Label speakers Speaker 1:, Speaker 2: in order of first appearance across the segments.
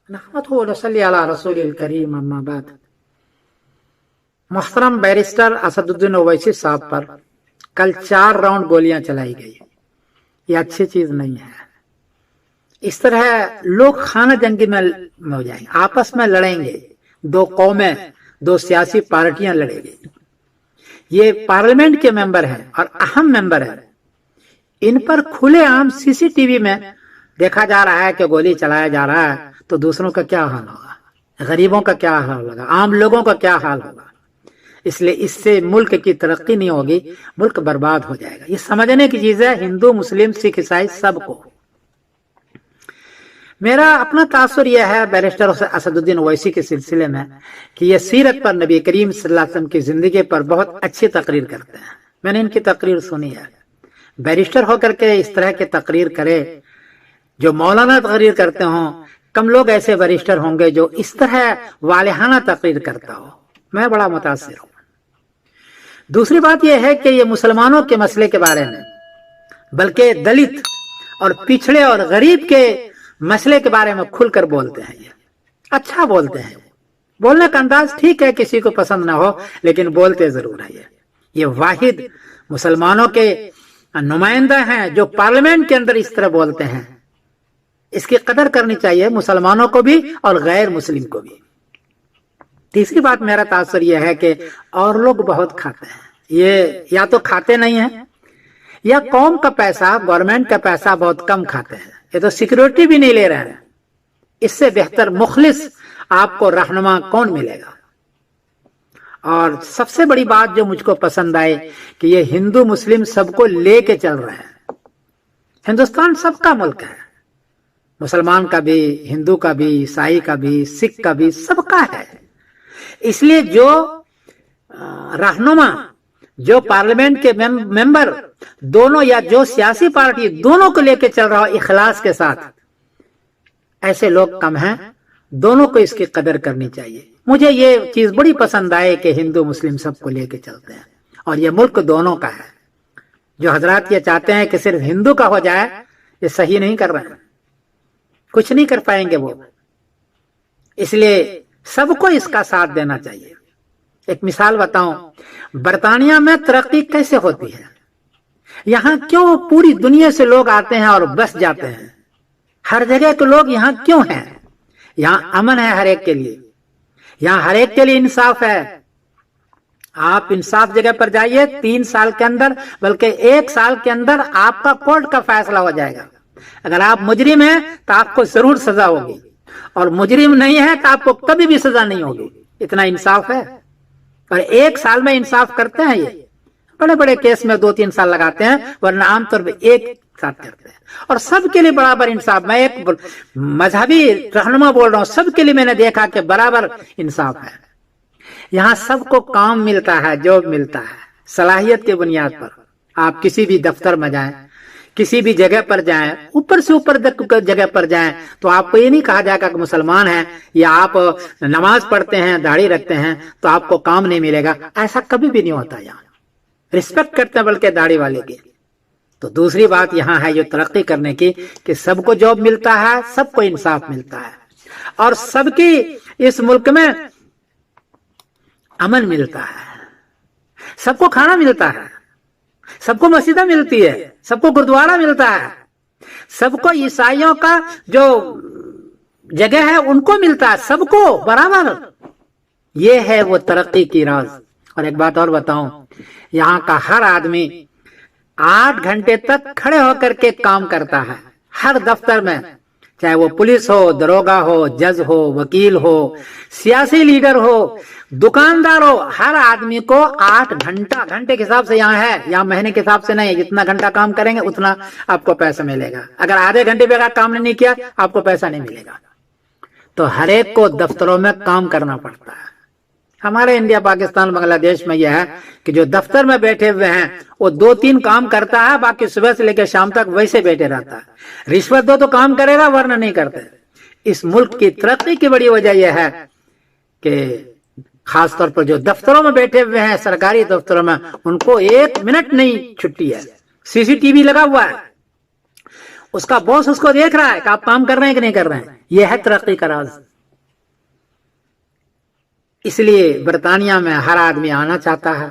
Speaker 1: नहमदुहु व नसल्ली अला रसूलिल करीम अम्मा बाद। मोहतरम बैरिस्टर असदुद्दीन ओवैसी साहब पर कल 4 राउंड गोलियां चलाई गई। ये अच्छी चीज नहीं है। इस तरह लोग खाना जंगी में हो जाएंगे, आपस में लड़ेंगे, 2 कौमें 2 सियासी पार्टियां लड़ेंगी। ये पार्लियामेंट के मेंबर हैं और अहम मेंबर हैं, इन पर खुलेआम सीसीटीवी में देखा जा रहा है कि गोली चलाया जा रहा है, तो दूसरों का क्या हाल होगा, गरीबों का क्या हाल होगा, आम लोगों का क्या हाल होगा। इसलिए इससे मुल्क की तरक्की नहीं होगी, मुल्क बर्बाद हो जाएगा। ये समझने की चीज है, हिंदू मुस्लिम सिख ईसाई सबको। मेरा अपना तासुर यह है बैरिस्टर असदुद्दीन ओवैसी के सिलसिले में कि ये सीरत पर, नबी करीम सल्लल्लाहु अलैहि वसल्लम की जिंदगी पर बहुत अच्छी तकरीर करते हैं। मैंने इनकी तकरीर सुनी है। बैरिस्टर होकर के इस तरह की तकरीर करे, जो मौलाना तकरीर करते हों, कम लोग ऐसे बैरिस्टर होंगे जो इस तरह वालिहाना तकरीर करता हो। मैं बड़ा मुतासिर हूं। दूसरी बात यह है कि ये मुसलमानों के मसले के बारे में, बल्कि दलित और पिछड़े और गरीब के मसले के बारे में खुलकर बोलते हैं। ये अच्छा बोलते हैं। बोलने का अंदाज ठीक है, किसी को पसंद ना हो, लेकिन बोलते जरूर है। ये वाहिद मुसलमानों के नुमाइंदा हैं जो पार्लियामेंट के अंदर इस तरह बोलते हैं। इसकी कदर करनी चाहिए, मुसलमानों को भी और गैर मुस्लिम को भी। तीसरी बात मेरा तासुर यह है कि और लोग बहुत खाते हैं। ये या तो खाते नहीं हैं, या कौम का पैसा, गवर्नमेंट का पैसा बहुत कम खाते हैं। ये तो सिक्योरिटी भी नहीं ले रहे हैं। इससे बेहतर मुखलिस आपको रहनुमा कौन मिलेगा। और सबसे बड़ी बात जो मुझको पसंद आई कि ये हिंदू मुस्लिम सबको लेके चल रहे हैं। हिंदुस्तान सबका मुल्क है, मुसलमान का भी, हिंदू का भी, ईसाई का भी, सिख का भी, सबका है। इसलिए जो रहनुमा, जो पार्लियामेंट के मेंबर दोनों, या जो सियासी पार्टी दोनों को लेके चल रहा हो इखलास के साथ, ऐसे लोग कम हैं। दोनों को इसकी कदर करनी चाहिए। मुझे ये चीज बड़ी पसंद आए कि हिंदू मुस्लिम सबको लेके चलते हैं, और ये मुल्क दोनों का है। जो हजरात ये चाहते हैं कि सिर्फ हिंदू का हो जाए, ये सही नहीं कर रहे हैं, कुछ नहीं कर पाएंगे वो। इसलिए सबको इसका साथ देना चाहिए। एक मिसाल बताऊं, बर्तानिया में तरक्की कैसे होती है। यहां क्यों पूरी दुनिया से लोग आते हैं और बस जाते हैं। हर जगह के लोग यहां क्यों हैं। यहां अमन है हर एक के लिए, यहां हर एक के लिए इंसाफ है। आप इंसाफ जगह पर जाइए, 3 साल के अंदर, बल्कि 1 साल के अंदर आपका कोर्ट का फैसला हो जाएगा। अगर आप मुजरिम हैं तो आपको जरूर सजा होगी, और मुजरिम नहीं है तो आपको कभी भी सजा नहीं होगी। इतना इंसाफ है। और 1 साल में इंसाफ करते हैं। ये बड़े बड़े केस में 2-3 साल लगाते हैं, वरना आमतौर पर एक साथ करते हैं। और सबके लिए बराबर इंसाफ। मैं एक मजहबी रहनुमा बोल रहा हूं, सबके लिए मैंने देखा कि बराबर इंसाफ है। यहां सबको काम मिलता है, जॉब मिलता है, सलाहियत के बुनियाद पर। आप किसी भी दफ्तर में जाएं, किसी भी जगह पर जाएं, ऊपर से ऊपर जगह पर जाएं, तो आपको ये नहीं कहा जाएगा कि मुसलमान हैं या आप नमाज पढ़ते हैं, दाढ़ी रखते हैं, तो आपको काम नहीं मिलेगा। ऐसा कभी भी नहीं होता। यहाँ रिस्पेक्ट करते हैं बल्कि दाढ़ी वाले की। तो दूसरी बात यहाँ है जो तरक्की करने की, कि सबको जॉब मिलता है, सबको इंसाफ मिलता है, और सबकी इस मुल्क में अमन मिलता है, सबको खाना मिलता है, सबको मस्जिदा मिलती है, सबको गुरुद्वारा मिलता है, सबको ईसाइयों का जो जगह है उनको मिलता है, सबको बराबर। ये है वो तरक्की की राज। और एक बात और बताऊं, यहाँ का हर आदमी 8 घंटे तक खड़े होकर के काम करता है, हर दफ्तर में, चाहे वो पुलिस हो, दरोगा हो, जज हो, वकील हो, सियासी लीडर हो, दुकानदार हो। हर आदमी को 8 घंटे के हिसाब से यहाँ है, यहाँ महीने के हिसाब से नहीं है। जितना घंटा काम करेंगे उतना आपको पैसा मिलेगा। अगर आधे घंटे भी अगर काम नहीं किया, आपको पैसा नहीं मिलेगा। तो हर एक को दफ्तरों में काम करना पड़ता है। हमारे इंडिया, पाकिस्तान, बांग्लादेश में यह है कि जो दफ्तर में बैठे हुए हैं वो 2-3 काम करता है, बाकी सुबह से लेकर शाम तक वैसे बैठे रहता है। रिश्वत दो तो काम करेगा, वरना नहीं करते। इस मुल्क की तरक्की की बड़ी वजह यह है कि खासतौर पर जो दफ्तरों में बैठे हुए हैं, सरकारी दफ्तरों में, उनको 1 मिनट नहीं छुट्टी है। सीसीटीवी लगा हुआ है। اس کا باس اس کو دیکھ رہا ہے کہ آپ کام کر رہے ہیں کہ نہیں کر رہے ہیں. یہ ہے ترقی کا راز. اس لیے برطانیہ میں ہر آدمی آنا چاہتا ہے,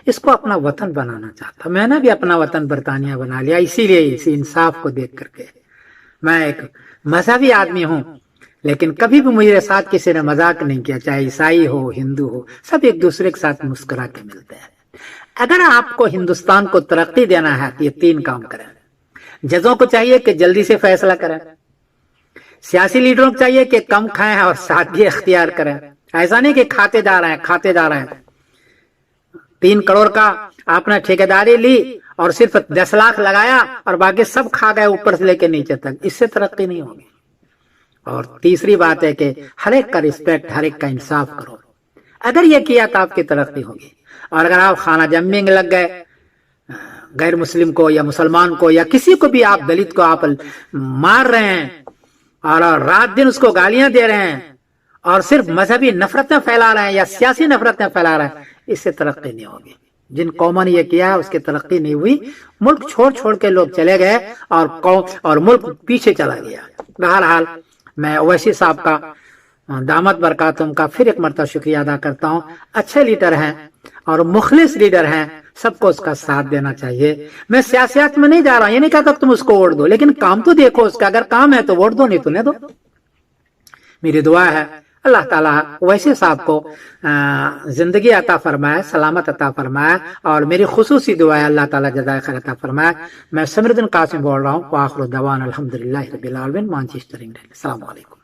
Speaker 1: اس کو اپنا وطن بنانا چاہتا. میں نے بھی اپنا وطن برطانیہ بنا لیا, اسی لیے اسی انصاف کو دیکھ کر کے. میں ایک مذہبی آدمی ہوں, لیکن کبھی بھی مجھے ساتھ کسی نے مذاق نہیں کیا, چاہے عیسائی ہو ہندو ہو, سب ایک دوسرے کے ساتھ مسکرا کے ملتے ہیں. اگر آپ کو ہندوستان کو ترقی دینا ہے تو یہ 3 کام کریں. ججوں کو چاہیے کہ جلدی سے فیصلہ کریں, سیاسی لیڈروں کو چاہیے کہ کم کھائیں اور سادگی اختیار کریں. ایسا نہیں کہ کھاتے جا رہے ہیں. 3 کروڑ کا آپ نے ٹھیکیداری لی اور صرف 10 لاکھ لگایا اور باقی سب کھا گئے اوپر سے لے کے نیچے تک, اس سے ترقی نہیں ہوگی. اور تیسری بات ہے کہ ہر ایک کا رسپیکٹ, ہر ایک کا انصاف کرو. اگر یہ کیا تو آپ کی ترقی ہوگی. اور اگر آپ خانہ جنگی میں لگ گئے, غیر مسلم کو یا مسلمان کو یا کسی کو بھی, آپ دلت کو آپ مار رہے ہیں اور رات دن اس کو گالیاں دے رہے ہیں اور صرف مذہبی نفرتیں پھیلا رہے ہیں یا سیاسی نفرتیں پھیلا رہے ہیں, اس سے ترقی نہیں ہوگی. جن قوموں نے یہ کیا اس کی ترقی نہیں ہوئی. ملک چھوڑ کے لوگ چلے گئے اور ملک پیچھے چلا گیا. بہرحال میں اویسی صاحب کا دامت برکاتہم کا پھر ایک مرتبہ شکریہ ادا کرتا ہوں. اچھے لیڈر ہیں اور مخلص لیڈر ہیں, سب کو اس کا ساتھ دینا چاہیے. میں سیاست میں نہیں جا رہا ہوں, یہ نہیں کہا کہ تم اس کو ووٹ دو, لیکن کام تو دیکھو اس کا. اگر کام ہے تو ووٹ دو, نہیں تو نہیں دو. میری دعا ہے اللہ تعالیٰ ویسے صاحب کو زندگی عطا فرمائے, سلامت عطا فرمائے, اور میری خصوصی دعا ہے اللہ تعالیٰ جزائے خیر عطا فرمائے. میں سمر الدین قاسم بول رہا ہوں. وآخر دعوانا الحمدللہ رب العالمین. Manchester England. السلام علیکم.